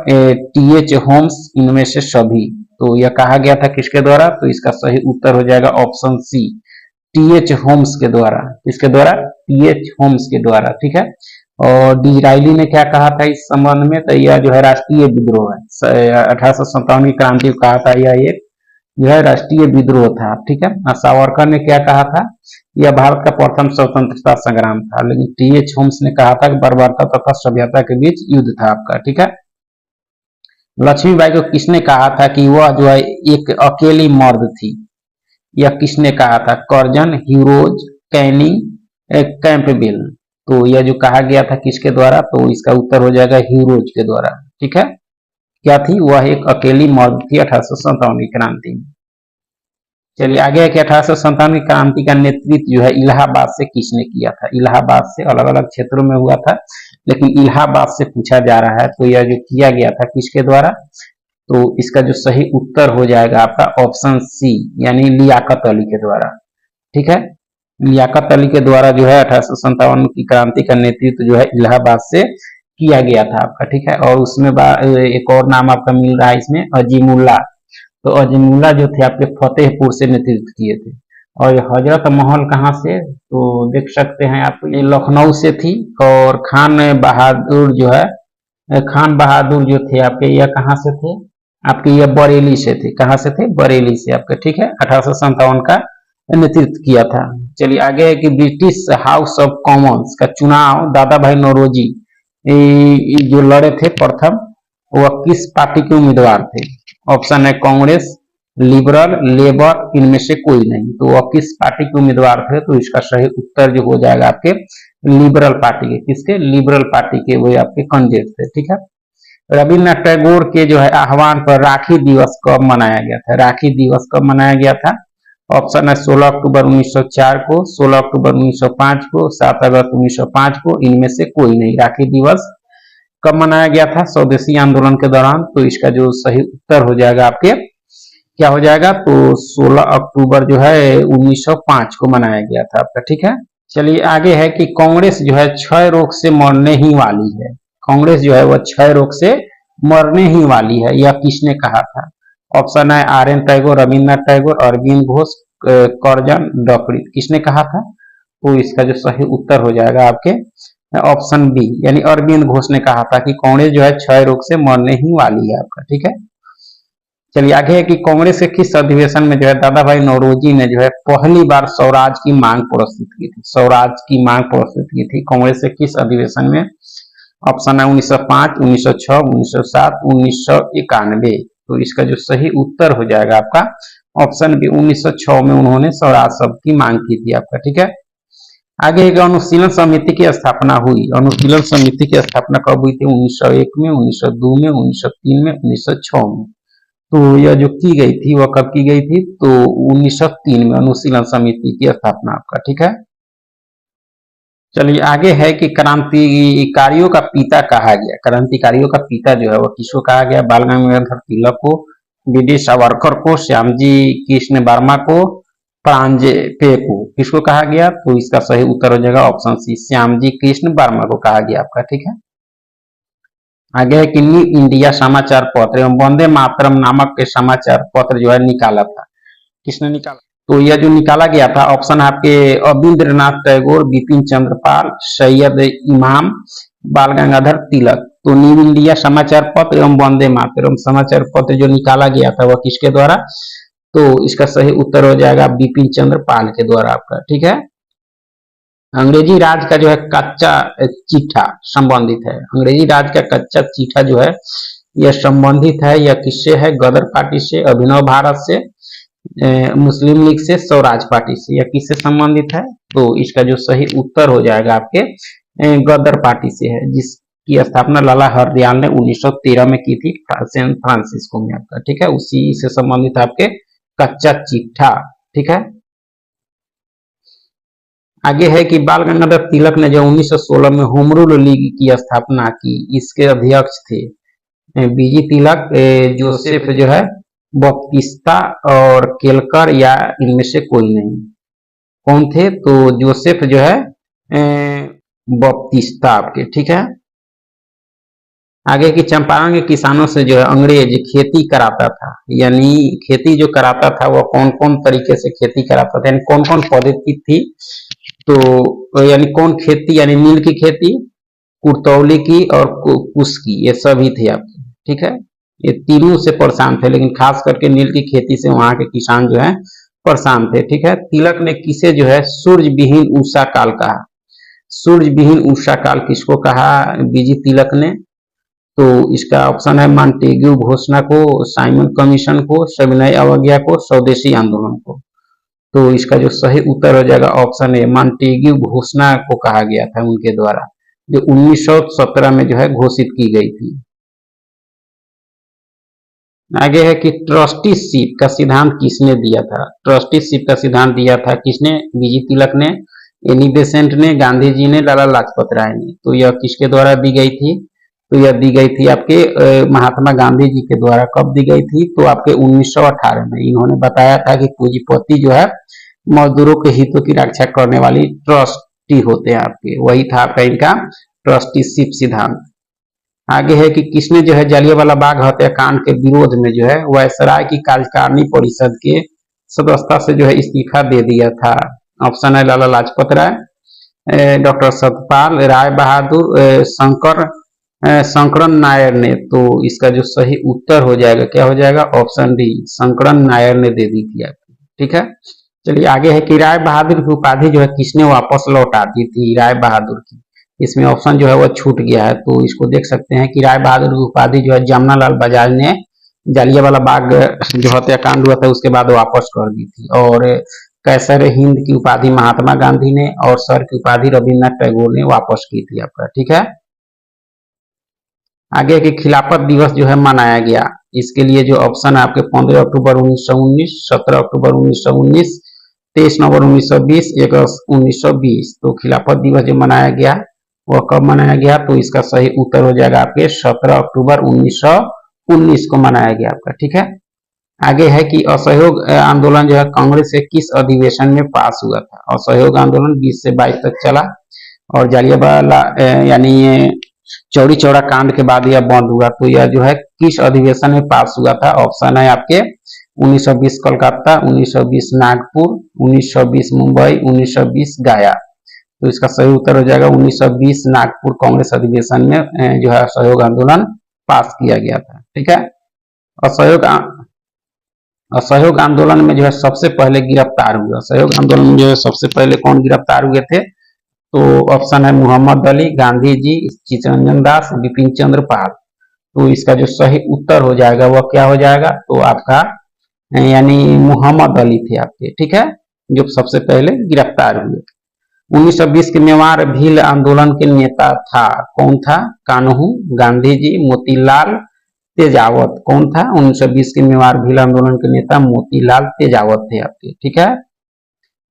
TH Holmes, इनमें से सभी। तो यह कहा गया था किसके द्वारा, तो इसका सही उत्तर हो जाएगा ऑप्शन सी, TH होम्स के द्वारा। किसके द्वारा, TH होम्स के द्वारा, ठीक है। और डिजराइली ने क्या कहा था इस संबंध में, तो यह जो है राष्ट्रीय विद्रोह है। 1857 की क्रांति को कहा था यह एक जो है राष्ट्रीय विद्रोह था, ठीक है। सावरकर ने क्या कहा था, यह भारत का प्रथम स्वतंत्रता संग्राम था। लेकिन TH होम्स ने कहा था कि बर्बरता तथा सभ्यता के बीच युद्ध था आपका, ठीक है। लक्ष्मीबाई को किसने कहा था कि वह जो है एक अकेली मर्द थी, यह किसने कहा था, कर्जन, ह्यूरोज, कैनिंग, कैंपबेल। तो यह जो कहा गया था किसके द्वारा, तो इसका उत्तर हो जाएगा ह्यूरोज के द्वारा, ठीक है। क्या थी, वह एक अकेली मर्द थी 1857 की क्रांति में। चलिए आगे है कि 1857 की क्रांति का नेतृत्व जो है इलाहाबाद से किसने किया था। इलाहाबाद से अलग अलग क्षेत्रों में हुआ था, लेकिन इलाहाबाद से पूछा जा रहा है, तो यह जो किया गया था किसके द्वारा, तो इसका जो सही उत्तर हो जाएगा आपका ऑप्शन सी, यानी लियाकत अली के द्वारा, ठीक है। लियाकत अली के द्वारा जो है 1857 की क्रांति का नेतृत्व जो है इलाहाबाद से किया गया था आपका, ठीक है। और उसमें एक और नाम आपका मिल रहा है इसमें, अजीमुल्ला। तो अजीमुल्ला जो थे आपके फतेहपुर से नेतृत्व किए थे। और हजरत महल कहाँ से, तो देख सकते हैं आप, ये लखनऊ से थी। और खान बहादुर जो है, खान बहादुर जो थे आपके, यह कहाँ से थे आपके, यह बरेली से थे। कहाँ से थे, बरेली से आपके, ठीक है। 1857 का नेतृत्व किया था। चलिए आगे है कि ब्रिटिश हाउस ऑफ कॉमन्स का चुनाव दादा भाई नौरोजी जो लड़े थे प्रथम, वह किस पार्टी के उम्मीदवार थे। ऑप्शन है कांग्रेस, लिबरल, लेबर, इनमें से कोई नहीं। तो वह किस पार्टी के उम्मीदवार थे, तो इसका सही उत्तर जो हो जाएगा आपके लिबरल पार्टी के, किसके, लिबरल पार्टी के, वो आपके कैंडिडेट थे, ठीक है। रविन्द्रनाथ टैगोर के जो है आह्वान पर राखी दिवस कब मनाया गया था, राखी दिवस कब मनाया गया था। ऑप्शन है 16 अक्टूबर 1904 को, 16 अक्टूबर 1905 को, 7 अगस्त 1905 को, इनमें से कोई नहीं। राखी दिवस कब मनाया गया था, स्वदेशी आंदोलन के दौरान। तो इसका जो सही उत्तर हो जाएगा आपके क्या हो जाएगा, तो 16 अक्टूबर जो है 1905 को मनाया गया था आपका, ठीक है। चलिए आगे है कि कांग्रेस जो है क्षय रोग से मरने ही वाली है। कांग्रेस जो है वह क्षय रोग से मरने ही वाली है, यह किसने कहा था। ऑप्शन है RN टैगोर, रविन्द्रनाथ टैगोर, अरविंद घोष, कर्जन, डॉक्टरी, किसने कहा था। तो इसका जो सही उत्तर हो जाएगा आपके ऑप्शन बी, यानी अरविंद घोष ने कहा था कि कांग्रेस जो है क्षय रोग से मरने ही वाली है आपका, ठीक है। चलिए आगे है कि कांग्रेस के किस अधिवेशन में जो है दादा भाई नौरोजी ने जो है पहली बार स्वराज की मांग प्रस्तुत की थी। स्वराज की मांग प्रस्तुत की थी कांग्रेस के किस अधिवेशन में। ऑप्शन है 1905, 1906, 1907, 1991। तो इसका जो सही उत्तर हो जाएगा आपका ऑप्शन बी, 1906 में उन्होंने स्वराज शब्द की मांग की थी आपका, ठीक है। आगे एक अनुशीलन समिति की स्थापना हुई। अनुशीलन समिति की स्थापना कब हुई थी? 1901 में, 1902 में, 1903 में, 1906 में। तो यह जो की गई थी वह कब की गई थी? तो 1903 में अनुशीलन समिति की स्थापना आपका, ठीक है। चलिए आगे है कि क्रांतिकारियों का पिता कहा गया। क्रांतिकारियों का पिता जो है वह किसको कहा गया? बाल गंगाधर तिलक को, वीडी सावरकर को, श्यामजी कृष्ण वर्मा को, प्रांजपे को। किसको कहा गया? तो इसका सही उत्तर हो जाएगा ऑप्शन सी, श्यामजी कृष्ण वर्मा को कहा गया आपका, ठीक है। आगे है कि न्यू इंडिया समाचार पत्र एवं वंदे मातरम नामक के समाचार पत्र जो है निकाला था। किसने निकाला? तो यह जो निकाला गया था ऑप्शन आपके अविंद्रनाथ टैगोर, बिपिन चंद्र पाल, सैयद इमाम, बाल गंगाधर तिलक। तो न्यू इंडिया समाचार पत्र एवं वंदे मातरम समाचार पत्र जो निकाला गया था वह किसके द्वारा? तो इसका सही उत्तर हो जाएगा बिपिन चंद्र पाल के द्वारा आपका, ठीक है। अंग्रेजी राज का जो है कच्चा चिट्ठा संबंधित है। अंग्रेजी राज का कच्चा चिट्ठा जो है यह संबंधित है, यह किससे है? गदर पार्टी से, अभिनव भारत से, मुस्लिम लीग से, स्वराज पार्टी से। यह किससे संबंधित है? तो इसका जो सही उत्तर हो जाएगा आपके गदर पार्टी से है, जिसकी स्थापना लाला हरदयाल ने 1913 में की थी सैन फ्रांसिस्को में आपका, ठीक है। उसी से संबंधित आपके कच्चा चिट्ठा, ठीक है। आगे है कि बाल गंगाधर तिलक ने जो 1916 में होम रूल लीग की स्थापना की, इसके अध्यक्ष थे बीजी तिलक, जोसेफ जो है बप्तिस्ता और केलकर, या इनमें से कोई नहीं। कौन थे? तो जोसेफ जो है बप्तिस्ता आपके, ठीक है। आगे की चंपारण के किसानों से जो है अंग्रेज खेती कराता था, यानी खेती जो कराता था वह कौन कौन तरीके से खेती कराता था, यानी कौन कौन पद्धति थी? तो यानी कौन खेती, यानी नील की खेती, कुर्तौली की और कुश की, ये सभी थे आपके, ठीक है। ये तीनों से परेशान थे, लेकिन खास करके नील की खेती से वहां के किसान जो है परेशान थे, ठीक है। तिलक ने किसे जो है सूर्य विहीन उषा काल कहा? सूर्य विहीन उषा काल किसको कहा? बीजी तिलक ने। तो इसका ऑप्शन है मॉन्टेग्यू घोषणा को, साइमन कमीशन को, सविनय अवज्ञा को, स्वदेशी आंदोलन को। तो इसका जो सही उत्तर हो जाएगा ऑप्शन है मॉन्टेग्यू घोषणा को कहा गया था उनके द्वारा, जो 1917 में जो है घोषित की गई थी। आगे है कि ट्रस्टीशिप का सिद्धांत किसने दिया था? ट्रस्टीशिप का सिद्धांत दिया था किसने? बीजी तिलक ने, एनी बेसेंट ने, गांधी जी ने, लाला लाजपत राय ने। तो यह किसके द्वारा दी गई थी? तो यह दी गई थी आपके महात्मा गांधी जी के द्वारा। कब दी गई थी? तो आपके 1918 में। इन्होंने बताया था कि पूंजीपति जो है मजदूरों के हितों की रक्षा करने वाली ट्रस्टी होते हैं आपके, वही था आपका इनका ट्रस्टीशिप सिद्धांत। आगे है कि किसने जो है जालियांवाला बाग हत्याकांड के विरोध में जो है वायसराय की कार्यकारिणी परिषद के सदस्यता से जो है इस्तीफा दे दिया था? ऑप्शन है लाला लाजपत राय, डॉक्टर सतपाल, राय बहादुर, शंकरन नायर ने। तो इसका जो सही उत्तर हो जाएगा क्या हो जाएगा? ऑप्शन डी, शंकरन नायर ने दे दी थी आपकी, ठीक है। चलिए आगे है कि राय बहादुर की उपाधि जो है किसने वापस लौटा दी थी? राय बहादुर की। इसमें ऑप्शन जो है वो छूट गया है, तो इसको देख सकते हैं कि राय बहादुर की उपाधि जो है जमनालाल बजाज ने जालियांवाला बाग जो हत्याकांड हुआ था उसके बाद वापस कर दी थी। और कैसर हिंद की उपाधि महात्मा गांधी ने, और सर की उपाधि रविन्द्रनाथ टैगोर ने वापस की थी आपका, ठीक है। आगे के खिलाफत दिवस जो है मनाया गया, इसके लिए जो ऑप्शन है आपके 15 अक्टूबर 1919, 17 अक्टूबर 1919, 23 नवंबर 1920, 1 अगस्त 1920। तो खिलाफत दिवस जो मनाया गया वह कब मनाया गया? तो इसका सही उत्तर हो जाएगा आपके 17 अक्टूबर 1919 को मनाया गया आपका, ठीक है। आगे है कि असहयोग आंदोलन जो है कांग्रेस के किस अधिवेशन में पास हुआ था? असहयोग आंदोलन 20 से 22 तक चला, और जालियांवाला यानी चौरी चौरा कांड के बाद यह बंद हुआ। तो यह जो है किस अधिवेशन में पास हुआ था? ऑप्शन है आपके 1920 कोलकाता, 1920 नागपुर, 1920 मुंबई, 1920 गया। तो इसका सही उत्तर हो जाएगा 1920 नागपुर कांग्रेस अधिवेशन में जो है असहयोग आंदोलन पास किया गया था, ठीक है। असहयोग आंदोलन में जो है सबसे पहले गिरफ्तार हुआ, असहयोग आंदोलन में जो है सबसे पहले कौन गिरफ्तार हुए थे? तो ऑप्शन है मोहम्मद अली, गांधी जी, चित्तरंजन दास, बिपिन चंद्र पाल। तो इसका जो सही उत्तर हो जाएगा वह क्या हो जाएगा? तो आपका यानी मोहम्मद अली थे आपके, ठीक है, जो सबसे पहले गिरफ्तार हुए। 1920 के मेवाड़ भील आंदोलन के नेता था, कौन था? कान्हू गांधी जी, मोतीलाल तेजावत। कौन था? 1920 के मेवाड़ भील आंदोलन के नेता मोतीलाल तेजावत थे आपके। ठीक है,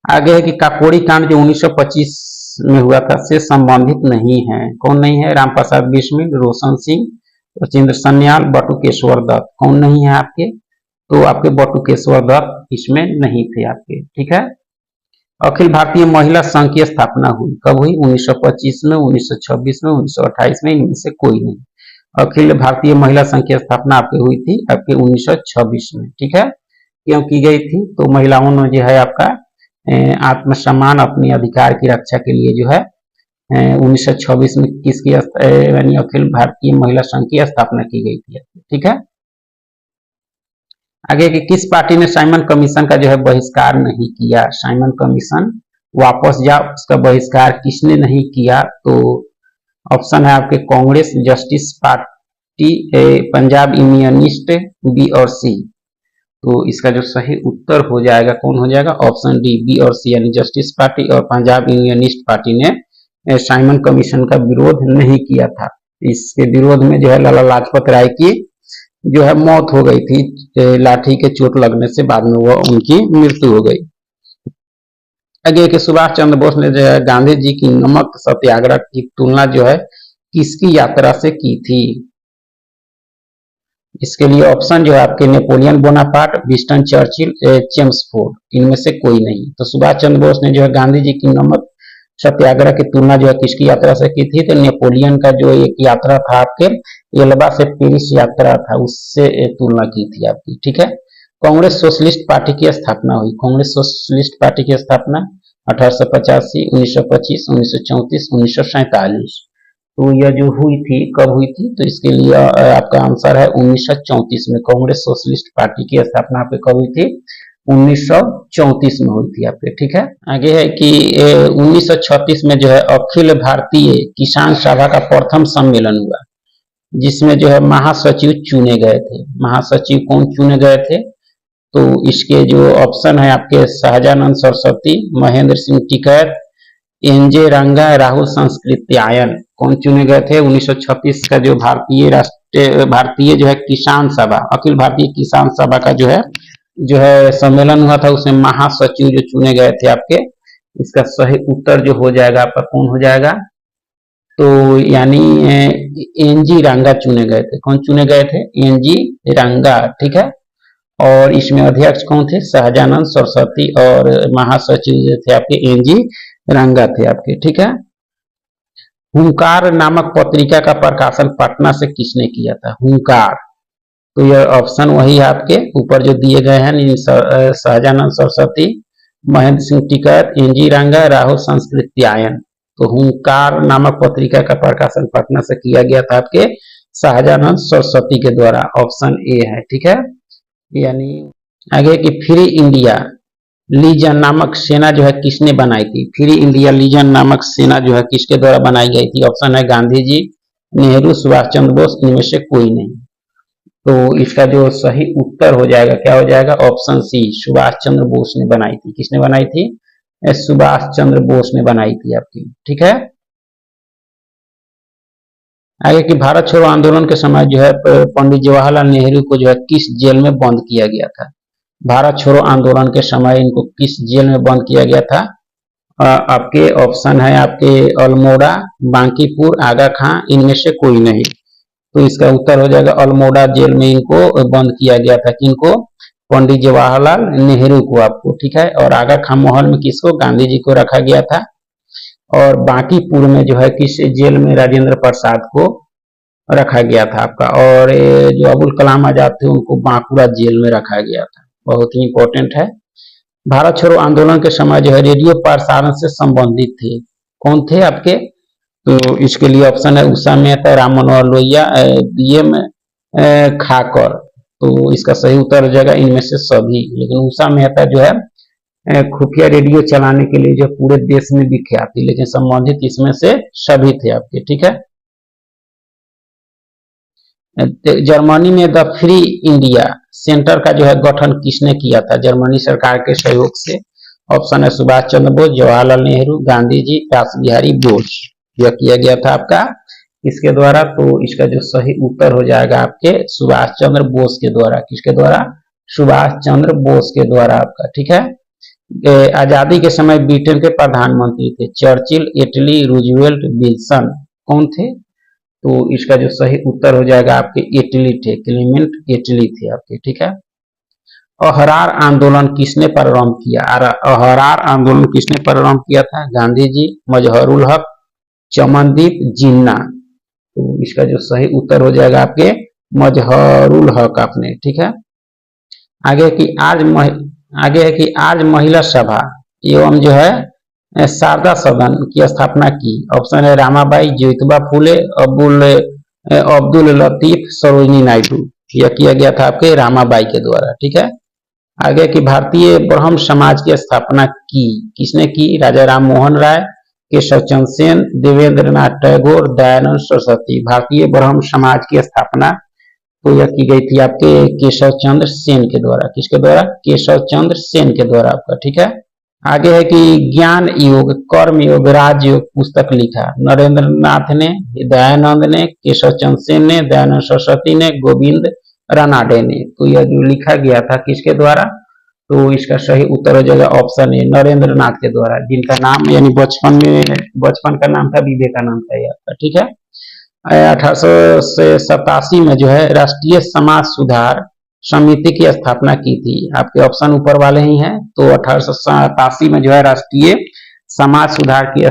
आगे है कि काकोड़ी कांड जो 1925 में हुआ था से संबंधित नहीं है। कौन नहीं है? रामप्रसाद बिस्मिल, रोशन सिंह, रचिंद्र सन्याल, बटुकेश्वर दत्त। कौन नहीं है आपके? तो आपके बटुकेश्वर दत्त इसमें नहीं थे आपके। ठीक है, अखिल भारतीय महिला संघ की स्थापना हुई, कब हुई? 1925 में, 1926 में, 1928 में, इनमें से कोई नहीं। अखिल भारतीय महिला संघ की स्थापना आपके हुई थी आपके 1926 में। ठीक है, क्यों की गई थी? तो महिलाओं ने जो है आपका आत्मसम्मान, अपने अधिकार की रक्षा के लिए जो है 1926 में किसकी यानी अखिल भारतीय महिला संघ की स्थापना की गई थी। ठीक है, आगे कि किस पार्टी ने साइमन कमीशन का जो है बहिष्कार नहीं किया? साइमन कमीशन वापस जाओ, उसका बहिष्कार किसने नहीं किया? तो ऑप्शन है आपके कांग्रेस, जस्टिस पार्टी, पंजाब यूनियनिस्ट, बी और सी। तो इसका जो सही उत्तर हो जाएगा कौन हो जाएगा? ऑप्शन डी, बी और सी, यानी जस्टिस पार्टी और पंजाब यूनियनिस्ट पार्टी ने साइमन कमीशन का विरोध नहीं किया था। इसके विरोध में जो है लाला लाजपत राय की जो है मौत हो गई थी, लाठी के चोट लगने से बाद में वो उनकी मृत्यु हो गई। आगे के सुभाष चंद्र बोस ने जो है गांधी जी की नमक सत्याग्रह की तुलना जो है किसकी यात्रा से की थी? इसके लिए ऑप्शन जो है आपके Napoleon Bonaparte, Winston Churchill, Chelmsford, इनमें से कोई नहीं। तो सुभाष चंद्र बोस ने जो है गांधी जी की नमक सत्याग्रह की तुलना जो है किसकी यात्रा से की थी? तो नेपोलियन का जो एक यात्रा था आपके एल्बा से पेरिस यात्रा था, उससे तुलना की थी आपकी। ठीक है, कांग्रेस सोशलिस्ट पार्टी की स्थापना हुई। कांग्रेस सोशलिस्ट पार्टी की स्थापना 1885, 1925, 1934, 1947। तो यह जो हुई थी कब हुई थी? तो इसके लिए आपका आंसर है 1934 में कांग्रेस सोशलिस्ट पार्टी की स्थापना आपके कब हुई थी? 1934 में हुई थी आपके। ठीक है, आगे है कि 1936 में जो है अखिल भारतीय किसान सभा का प्रथम सम्मेलन हुआ, जिसमें जो है महासचिव चुने गए थे। महासचिव कौन चुने गए थे? तो इसके जो ऑप्शन है आपके सहजानंद सरस्वती, महेंद्र सिंह टिकैत, एनजे रंगा, राहुल संस्कृत्यायन। कौन चुने गए थे? 1936 का जो भारतीय जो है किसान सभा, अखिल भारतीय किसान सभा का जो है सम्मेलन हुआ था, उसमें महासचिव जो चुने गए थे आपके। इसका सही उत्तर जो हो जाएगा आपका कौन हो जाएगा? तो यानी एनजी रंगा चुने गए थे। कौन चुने गए थे? एनजी रंगा। ठीक है, और इसमें अध्यक्ष कौन थे? सहजानंद सरस्वती, और महासचिव जो थे आपके एनजी रंगा थे आपके। ठीक है, हुंकार नामक पत्रिका का प्रकाशन पटना से किसने किया था? हुंकार, तो यह ऑप्शन वही है आपके ऊपर जो दिए गए हैं, सहजानंद सरस्वती, महेंद्र सिंह टिकैत, एनजी रंगा, राहुल संस्कृत्यायन। तो हुंकार नामक पत्रिका का प्रकाशन पटना से किया गया था आपके सहजानंद सरस्वती के द्वारा। ऑप्शन ए है। ठीक है, यानी आगे की फ्री इंडिया लीजन नामक सेना जो है किसने बनाई थी? फ्री इंडिया लीजन नामक सेना जो है किसके द्वारा बनाई गई थी? ऑप्शन है गांधी जी, नेहरू, सुभाष चंद्र बोस, इनमें से कोई नहीं। तो इसका जो सही उत्तर हो जाएगा क्या हो जाएगा? ऑप्शन सी, सुभाष चंद्र बोस ने बनाई थी। किसने बनाई थी? सुभाष चंद्र बोस ने बनाई थी आपकी। ठीक है, आगे कि भारत छोड़ो आंदोलन के समय जो है पंडित जवाहरलाल नेहरू को जो है किस जेल में बंद किया गया था? भारत छोड़ो आंदोलन के समय इनको किस जेल में बंद किया गया था? आपके ऑप्शन है आपके अल्मोड़ा, बांकीपुर, आगा खां, इनमें से कोई नहीं। तो इसका उत्तर हो जाएगा अल्मोड़ा जेल में इनको बंद किया गया था। किनको? पंडित जवाहरलाल नेहरू को आपको। ठीक है, और आगा खां महल में किसको? गांधी जी को रखा गया था। और बांकीपुर में जो है किस जेल में? राजेंद्र प्रसाद को रखा गया था आपका। और जो अबुल कलाम आजाद थे उनको बांकुड़ा जेल में रखा गया था। बहुत ही इंपॉर्टेंट है। भारत छोड़ो आंदोलन के समय जो है रेडियो प्रसारण से संबंधित थे, कौन थे आपके? तो इसके लिए ऑप्शन है उषा मेहता, राम मनोहर लोहिया, बीएम खाकर। तो इसका सही उत्तर हो जाएगा इनमें से सभी। लेकिन उषा मेहता जो है खुफिया रेडियो चलाने के लिए जो पूरे देश में विख्यात थी, लेकिन संबंधित इसमें से सभी थे आपके। ठीक है, जर्मनी में द फ्री इंडिया सेंटर का जो है गठन किसने किया था? जर्मनी सरकार के सहयोग से ऑप्शन है सुभाष चंद्र बोस, जवाहरलाल नेहरू, गांधी जी, रास बिहारी बोस। यह किया गया था आपका इसके द्वारा। तो इसका जो सही उत्तर हो जाएगा आपके सुभाष चंद्र बोस के द्वारा। किसके द्वारा? सुभाष चंद्र बोस के द्वारा आपका। ठीक है। आजादी के समय ब्रिटेन के प्रधानमंत्री थे चर्चिल, इटली, रूजवेल्ट, विल्सन। कौन थे? तो इसका जो सही उत्तर हो जाएगा आपके इटली थे, क्लेमेंट इटली थे आपके। ठीक है। अहरार आंदोलन किसने प्रारंभ किया? अहरार आंदोलन किसने प्रारंभ किया था? गांधी जी, मजहरुल हक, चमनदीप, जिन्ना। तो इसका जो सही उत्तर हो जाएगा आपके मजहरुल हक आपने। ठीक है। आगे है कि आज महिला सभा एवं जो है शारदा सदन की स्थापना की। ऑप्शन है रामाबाई, ज्योतिबा फूले, अब्दुल लतीफ, सरोजिनी नायडू। यह किया गया था आपके रामाबाई के द्वारा। ठीक है। आगे की भारतीय ब्रह्म समाज की स्थापना की किसने की? राजा राम मोहन राय, केशव चंद्र सेन, देवेंद्रनाथ टैगोर, दयानंद सरस्वती। भारतीय ब्रह्म समाज की स्थापना तो यह की गई थी आपके केशव चंद्र सेन के द्वारा। किसके द्वारा? केशव चंद्र सेन के द्वारा आपका। ठीक है। आगे है कि ज्ञान योग, कर्म योग, राजयोग पुस्तक लिखा। नरेंद्र नाथ ने, दयानंद ने, केशव चंद्र सेन ने, दयानंद सरस्वती ने, गोविंद रानाडे ने। तो यह जो लिखा गया था किसके द्वारा? तो इसका सही उत्तर हो जाएगा ऑप्शन ए, नरेंद्र नाथ के द्वारा, जिनका नाम यानी बचपन का नाम था विवेकानंद था आपका। ठीक है। 1887 में जो है राष्ट्रीय समाज सुधार समिति की स्थापना की थी। आपके ऑप्शन ऊपर वाले ही हैं। तो 1887 में जो है राष्ट्रीय समाज सुधार की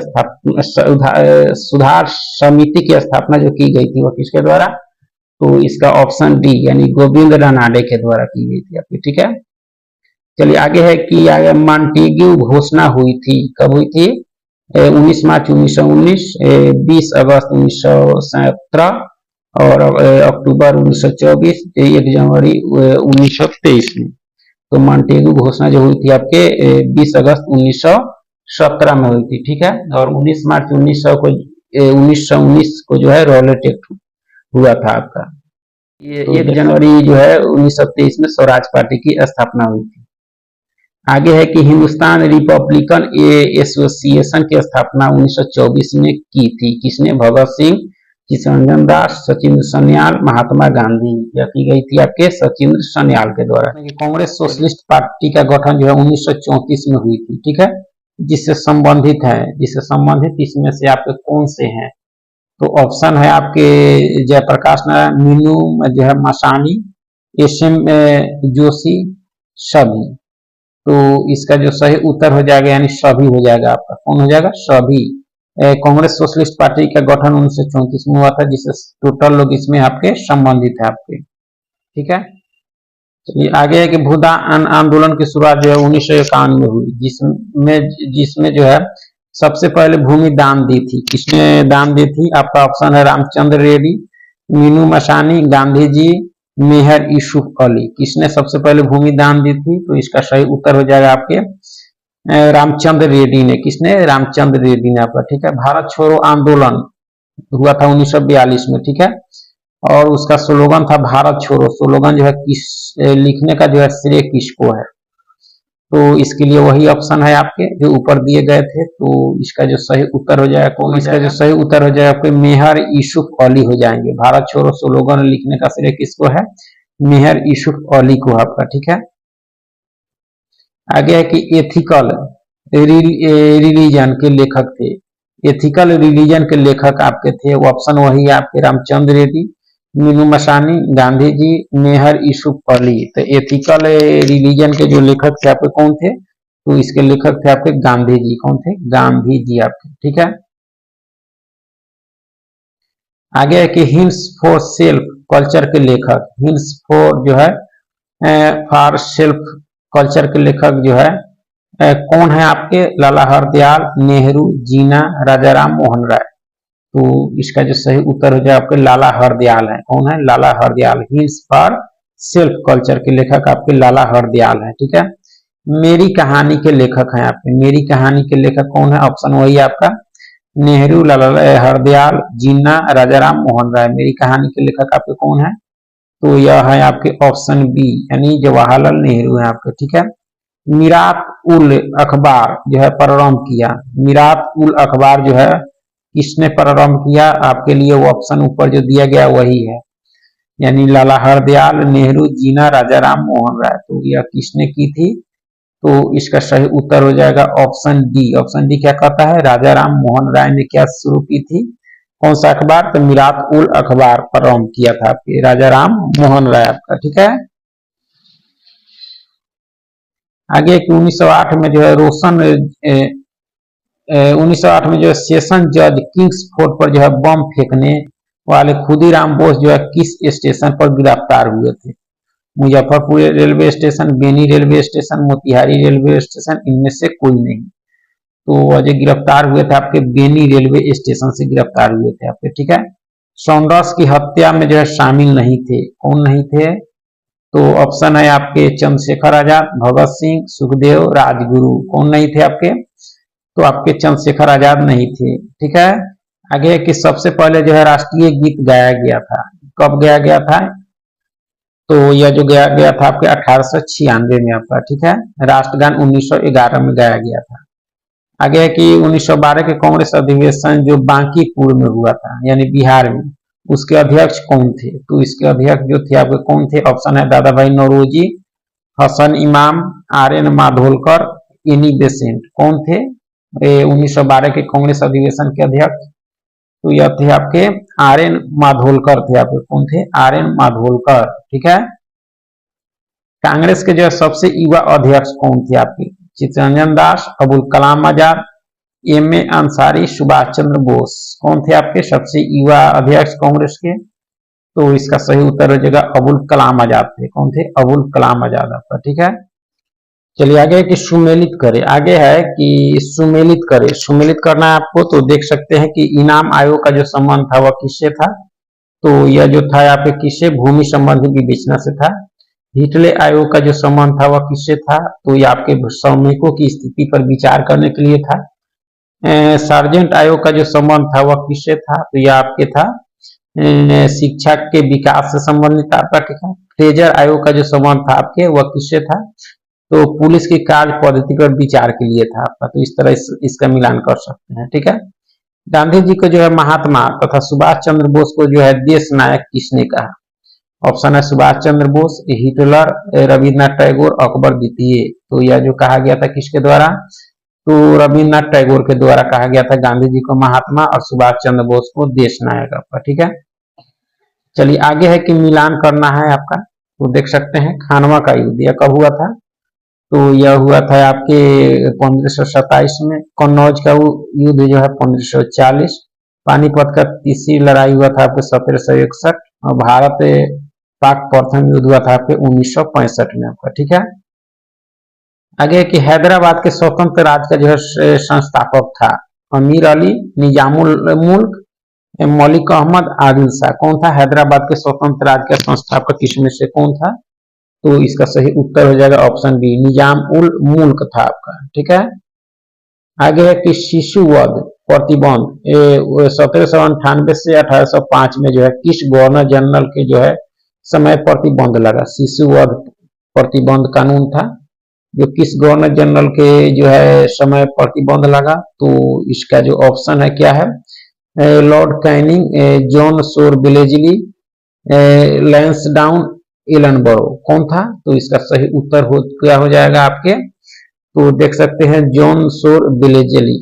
सुधार समिति की स्थापना जो की गई थी वो किसके द्वारा? तो इसका ऑप्शन डी यानी गोविंद रानाडे के द्वारा की गई थी आपकी। ठीक है। चलिए आगे है कि आगे मॉन्टेग्यू घोषणा हुई थी। कब हुई थी? 19 मार्च 1919, 20 अगस्त 1917 और अक्टूबर 1924, 1 जनवरी 1923 में। तो मॉन्टेग्यू घोषणा जो हुई थी आपके 20 अगस्त 1917 में हुई थी। ठीक है। और 19 मार्च 1919 को जो है रॉलेट एक्ट हुआ था आपका। ये 1 जनवरी जो है 1923 में स्वराज पार्टी की स्थापना हुई थी। आगे है कि हिंदुस्तान रिपब्लिकन एसोसिएशन की स्थापना 1924 में की थी। किसने? भगत सिंह, चित्तरंजन दास, सचिंद्र सन्याल, महात्मा गांधी। यह की गई थी आपके सचिंद्र सन्याल के द्वारा। कांग्रेस सोशलिस्ट पार्टी का गठन जो है 1934 में हुई थी। ठीक है। जिससे संबंधित इसमें से आपके कौन से हैं? तो ऑप्शन है आपके जयप्रकाश नारायण, मीनू जो है मसानी, एस.एम. जोशी, सभी। तो इसका जो सही उत्तर हो जाएगा यानी सभी हो जाएगा आपका। कौन हो जाएगा? सभी। कांग्रेस सोशलिस्ट पार्टी का गठन 1934 में हुआ था, जिससे टोटल लोग इसमें आपके संबंधित है आपके। ठीक है। चलिए आगे है कि भूदान आंदोलन की शुरुआत जो है 1951 में हुई, जिसमें जो है सबसे पहले भूमि दान दी थी। किसने दान दी थी? आपका ऑप्शन है रामचंद्र रेड्डी, मीनू मसानी, गांधी जी, मेहर यूसुफ अली। किसने सबसे पहले भूमि दान दी थी? तो इसका सही उत्तर हो जाएगा आपके रामचंद्र रेड्डी ने। किसने? रामचंद्र रेड्डी ने आपका। ठीक है। भारत छोड़ो आंदोलन हुआ था 1942 में। ठीक है। और उसका स्लोगन था भारत छोड़ो। स्लोगन जो है लिखने का जो है श्रेय किसको है? तो इसके लिए वही ऑप्शन है आपके जो ऊपर दिए गए थे। तो इसका जो सही उत्तर हो जाएगा कौन? इसका जो सही उत्तर हो जाएगा आपके मेहर यूसुफ अली हो जाएंगे। भारत छोड़ो स्लोगन लिखने का श्रेय किसको है? मेहर यूसुफ अली को आपका। ठीक है। आगे है कि एथिकल रिलीजन के लेखक थे। एथिकल रिलीजन के लेखक आपके थे, वो ऑप्शन वही है आपके रामचंद्र रेड्डी, मीनू मसानी, गांधी जी, मेहर यूसुफ अली। तो एथिकल रिलीजन के जो लेखक थे आपके कौन थे? तो इसके लेखक थे आपके गांधी जी। कौन थे? गांधी जी आपके। ठीक है। आगे है कि हिंस फॉर सेल्फ कल्चर के लेखक, हिंस फॉर जो है फॉर सेल्फ कल्चर के लेखक जो है कौन है आपके? लाला हरदयाल, नेहरू, जीना, राजा राम मोहन राय। तो इसका जो सही उत्तर हो जाए आपके लाला हरदयाल है। कौन है? Lala Hardayal. Hints for self culture के लेखक आपके लाला हरदयाल है। ठीक है। मेरी कहानी के लेखक हैं आपके। मेरी कहानी के लेखक कौन है? ऑप्शन वही आपका नेहरू, लाला हरदयाल, जीना, राजाराम मोहन राय। मेरी कहानी के लेखक आपके कौन है? तो यह है आपके ऑप्शन बी यानी जवाहरलाल नेहरू है आपके। ठीक है। मीरात उल अखबार जो है प्रारंभ किया। मीरात उल अखबार जो है किसने प्रारंभ किया? आपके लिए वो ऑप्शन ऊपर जो दिया गया वही है, यानी लाला हरदयाल, नेहरू, जीना, राजा राम मोहन राय। तो यह किसने की थी? तो इसका सही उत्तर हो जाएगा ऑप्शन डी। ऑप्शन डी क्या कहता है? राजा राम मोहन राय ने क्या शुरू की थी? कौन सा अखबार? तो मीरात उल अखबार प्रारंभ किया था आपके राजा राम मोहन राय आपका। ठीक है, आगे कि 1908 में जो है रोशन 1908 में जो है सेशन जज किंग्सफोर्ड पर जो है बम फेंकने वाले खुदीराम बोस जो है किस स्टेशन पर गिरफ्तार हुए थे? Muzaffarpur railway station, Beni railway station, Motihari railway station, इनमें से कोई नहीं। तो जो गिरफ्तार हुए थे आपके बेनी रेलवे स्टेशन से गिरफ्तार हुए थे आपके। ठीक है, सौंडर्स की हत्या में जो है शामिल नहीं थे। कौन नहीं थे? तो ऑप्शन है आपके चंद्रशेखर आजाद, भगत सिंह, सुखदेव, राजगुरु। कौन नहीं थे आपके? तो आपके चंद्रशेखर आजाद नहीं थे। ठीक है, आगे कि सबसे पहले जो है राष्ट्रीय गीत गाया गया था, कब गाया गया था? तो यह जो गाया गया था आपके 1896 में आपका। ठीक है, राष्ट्रगान 1911 में गाया गया था। आगे है कि 1912 के कांग्रेस अधिवेशन जो बांकीपुर में हुआ था यानी बिहार में, उसके अध्यक्ष कौन थे? तो इसके अध्यक्ष जो थे आपके कौन थे? ऑप्शन है दादा भाई नौरोजी, हसन इमाम, आर एन माधोलकर, एनी बेसेंट। कौन थे 1912 के कांग्रेस अधिवेशन के अध्यक्ष? तो यह थे आपके आर एन माधोलकर थे आपके। कौन थे? R N Madholkar. ठीक है, कांग्रेस के जो सबसे युवा अध्यक्ष कौन थे आपके? Chittaranjan Das, Abul Kalam Azad, M A Ansari, Subhash Chandra Bose. कौन थे आपके सबसे युवा अध्यक्ष कांग्रेस के? तो इसका सही उत्तर हो जाएगा अबुल कलाम आजाद थे। कौन थे? अबुल कलाम आजाद आपका। ठीक है, चलिए आगे कि सुमेलित करें। आगे है कि सुमेलित करें, सुमेलित करना है आपको। तो देख सकते हैं कि इनाम आयोग का जो संबंध था वह किससे था? तो यह जो था आपके किससे? भूमि संबंधी विवेचना से था। हिटले आयोग का जो संबंध था वह किससे था? तो ये आपके श्रमिकों की स्थिति पर विचार करने के लिए था। सार्जेंट आयोग का जो संबंध था वह किससे था? तो यह आपके था शिक्षा के विकास से संबंधित आपका। ठीक है, फ्रेजर आयोग का जो संबंध था आपके वह किससे था? तो पुलिस की कार्य पद्धति पर विचार के लिए था आपका। तो इस तरह इसका मिलान कर सकते हैं। ठीक है, गांधी जी को जो है महात्मा तथा सुभाष चंद्र बोस को जो है देश नायक किसने कहा? ऑप्शन है सुभाष चंद्र बोस, हिटलर, रविन्द्रनाथ टैगोर, अकबर द्वितीय। तो यह जो कहा गया था किसके द्वारा? तो रविन्द्रनाथ टैगोर के द्वारा कहा गया था गांधी जी को महात्मा और सुभाष चंद्र बोस को देश नायक आपका। ठीक है, चलिए आगे है कि मिलान करना है आपका। तो देख सकते हैं खानवा का युद्ध यह कब हुआ था? तो यह हुआ था आपके 1527 में। कन्नौज का युद्ध जो है 1540। पानीपत का तीसरी लड़ाई हुआ था आपके 1761 और भारत पाक प्रथम युद्ध हुआ था आपके 1965 में आपका। ठीक है, आगे कि हैदराबाद के स्वतंत्र राज्य का जो है संस्थापक था अमीर अली, निजामुल मुल्क, मलिक अहमद, आदिल शाह। कौन था हैदराबाद के स्वतंत्र राज्य का संस्थापक? इसमें से कौन था? तो इसका सही उत्तर हो जाएगा ऑप्शन बी, निजाम उल मुल्क था आपका। ठीक है, आगे है कि शिशुवध प्रतिबंध 1798 से 1805 में जो है किस गवर्नर जनरल के जो है समय प्रतिबंध लगा? शिशुवध प्रतिबंध कानून था जो किस गवर्नर जनरल के जो है समय प्रतिबंध लगा? तो इसका जो ऑप्शन है क्या है? लॉर्ड कैनिंग, जॉन सोर बिलेजली, लैंसडाउन, एलनबरो। कौन था? तो इसका सही उत्तर क्या हो जाएगा आपके? तो देख सकते हैं जॉन सोर बिलेजली।